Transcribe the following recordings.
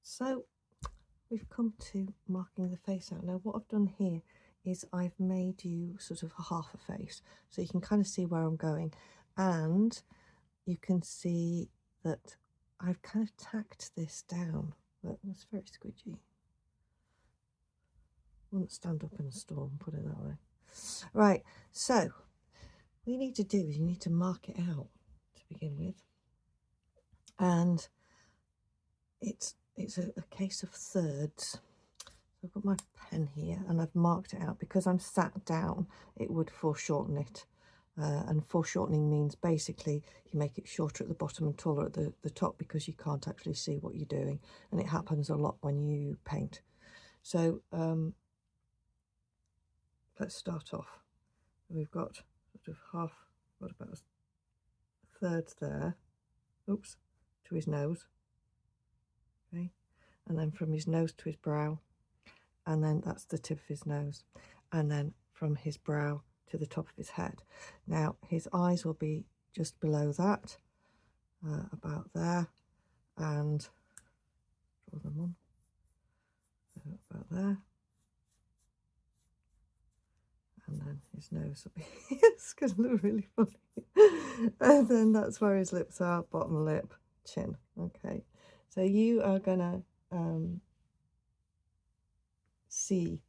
So we've come to marking the face out. Now what I've done here is I've made you sort of half a face, so you can kind of see where I'm going, and you can see that I've kind of tacked this down, but it's very squidgy. Wouldn't stand up in a storm, put it that way. Right, so what you need to do is you need to mark it out to begin with, and it's a case of thirds. So I've got my pen here and I've marked it out. Because I'm sat down, it would foreshorten it. And foreshortening means basically you make it shorter at the bottom and taller at the top, because you can't actually see what you're doing. And it happens a lot when you paint. So let's start off. We've got sort of half, what about a third there. Oops, to his nose. Okay. And then from his nose to his brow. And then that's the tip of his nose, and then from his brow to the top of his head. Now his eyes will be just below that, about there, and draw them on, about there, and then his nose will be it's going to look really funny, and then that's where his lips are, bottom lip, chin. Okay, so you are gonna see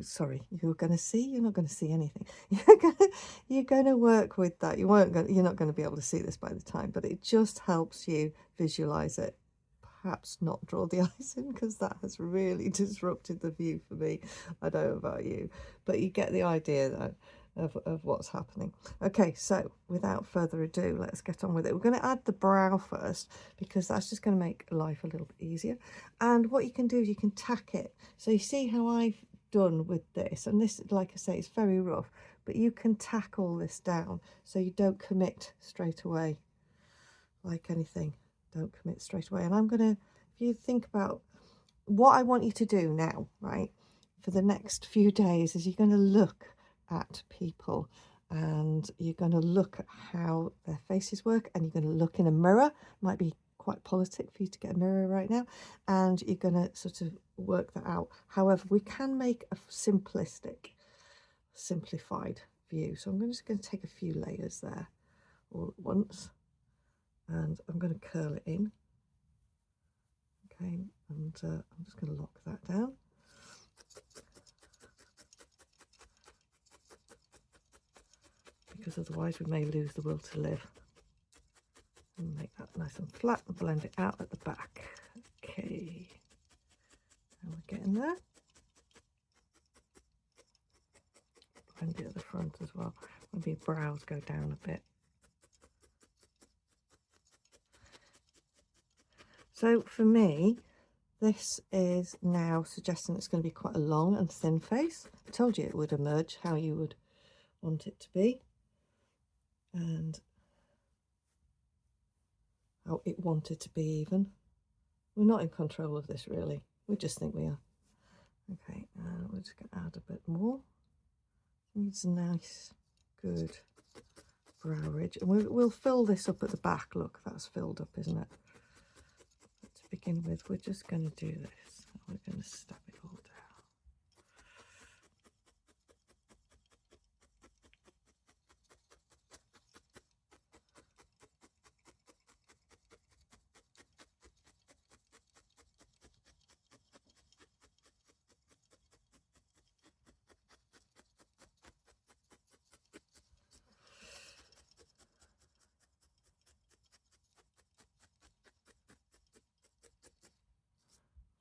sorry, you're going to see, you're not going to see anything. You're going to work with that. You're not going to be able to see this by the time, but it just helps you visualize it. Perhaps not draw the eyes in, because that has really disrupted the view for me. I don't know about you, but you get the idea though of what's happening. Okay, so without further ado, let's get on with it. We're going to add the brow first, because that's just going to make life a little bit easier. And what you can do is you can tack it. So you see how I've done with this, and this, like I say, it's very rough, but you can tack all this down so you don't commit straight away. Like anything, don't commit straight away. And I'm gonna, if you think about what I want you to do now, right, for the next few days, is you're going to look at people, and you're going to look at how their faces work, and you're going to look in a mirror. Might be quite politic for you to get a mirror right now, and you're going to sort of work that out. However, we can make a simplified view. So I'm just going to take a few layers there all at once, and I'm going to curl it in. Okay, and I'm just going to lock that down. Because otherwise we may lose the will to live. And make that nice and flat and blend it out at the back. Okay, and we're getting there. Blend it at the front as well. Maybe your brows go down a bit. So for me, this is now suggesting it's going to be quite a long and thin face. I told you it would emerge how you would want it to be, and how it wanted to be even. We're not in control of this really, we just think we are. Okay, we're just going to add a bit more. Needs a nice, good brow ridge. And we'll fill this up at the back. Look, that's filled up, isn't it? But to begin with, we're just going to do this. We're going to stab it all down.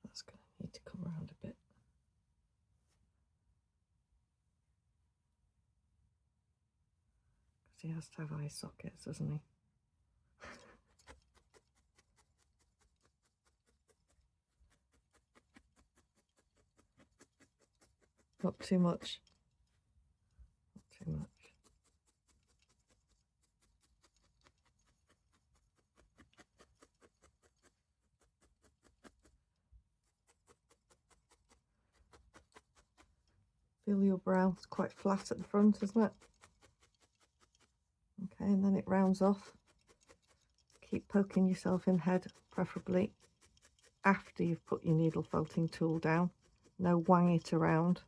That's going to need to come around a bit. Because he has to have eye sockets, doesn't he? Not too much. Not too much. Feel your brow, it's quite flat at the front, isn't it? Okay, and then it rounds off keep poking yourself in head, preferably after you've put your needle felting tool down. No wang it around.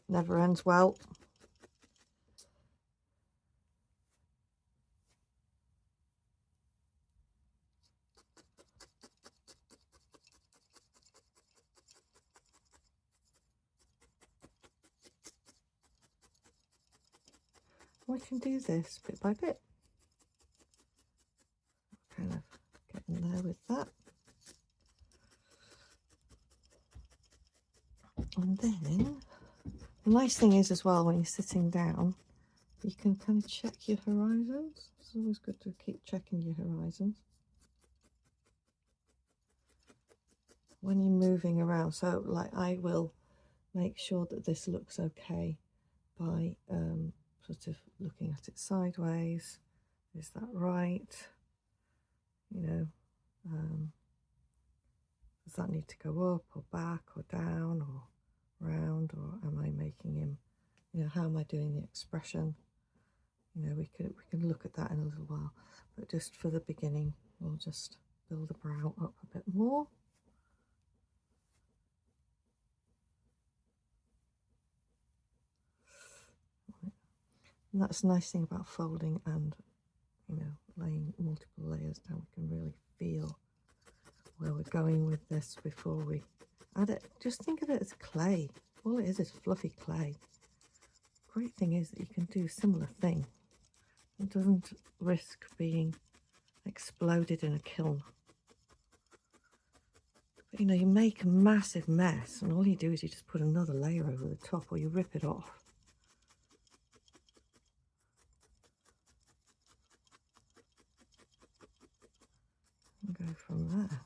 Never ends well. We can do this bit by bit. Kind of getting there with that. And then, the nice thing is as well, when you're sitting down, you can kind of check your horizons. It's always good to keep checking your horizons when you're moving around. So like I will make sure that this looks okay by sort of looking at it sideways. Is that right? You know, does that need to go up or back or down or round, or am I making him, you know, how am I doing the expression? You know, we can look at that in a little while, but just for the beginning, we'll just build the brow up a bit more. And that's the nice thing about folding and, you know, laying multiple layers down. We can really feel where we're going with this before we add it. Just think of it as clay. All it is fluffy clay. Great thing is that you can do a similar thing. It doesn't risk being exploded in a kiln. But, you know, you make a massive mess and all you do is you just put another layer over the top, or you rip it off. And go from there.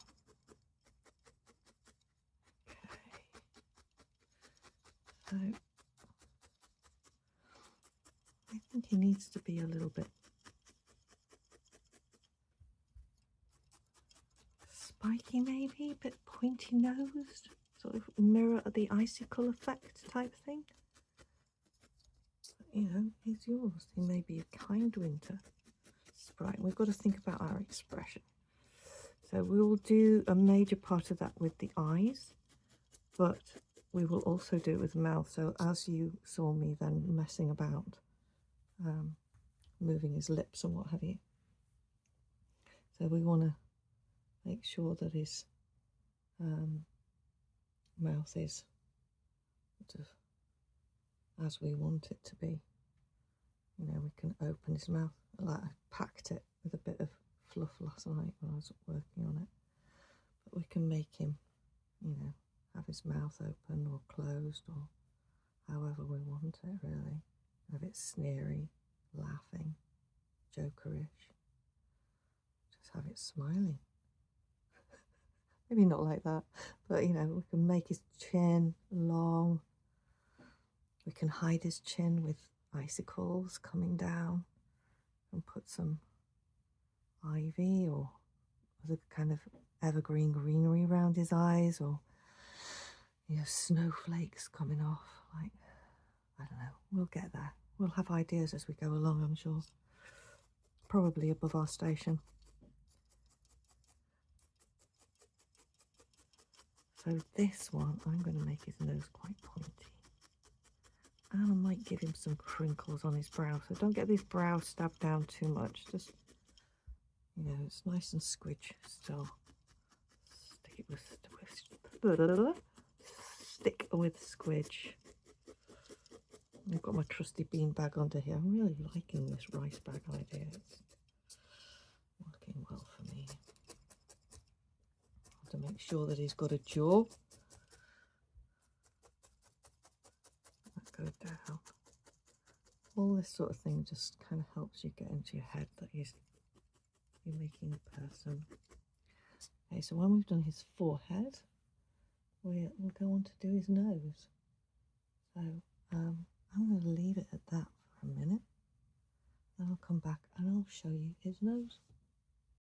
Okay. So I think he needs to be a little bit spiky, maybe, a bit pointy nosed, sort of mirror the icicle effect type thing. But, you know, he's yours. He may be a kind winter sprite. We've got to think about our expression. So we will do a major part of that with the eyes, but we will also do it with the mouth. So as you saw me then messing about, moving his lips and what have you. So we want to make sure that his mouth is sort of as we want it to be. You know, we can open his mouth. Like I packed it with a bit of fluff last night when I was working on it. But we can make him, you know, have his mouth open or closed or however we want it, really. A bit sneery, laughing, jokerish. Just have it smiling. Maybe not like that, but you know, we can make his chin long. We can hide his chin with icicles coming down and put some ivy or other kind of evergreen greenery around his eyes, or, you know, snowflakes coming off. Like, I don't know, we'll get there. We'll have ideas as we go along, I'm sure. Probably above our station. So this one, I'm going to make his nose quite pointy. And I might give him some crinkles on his brow. So don't get this brow stabbed down too much. Just, you know, it's nice and squidge still. Stick with squidge. I've got my trusty bean bag under here. I'm really liking this rice bag idea. It's working well for me. To make sure that he's got a jaw. That goes down. All this sort of thing just kind of helps you get into your head that you're making a person. Okay, so when we've done his forehead, we'll go on to do his nose. So I'm going to leave it at that for a minute. Then I'll come back and I'll show you his nose.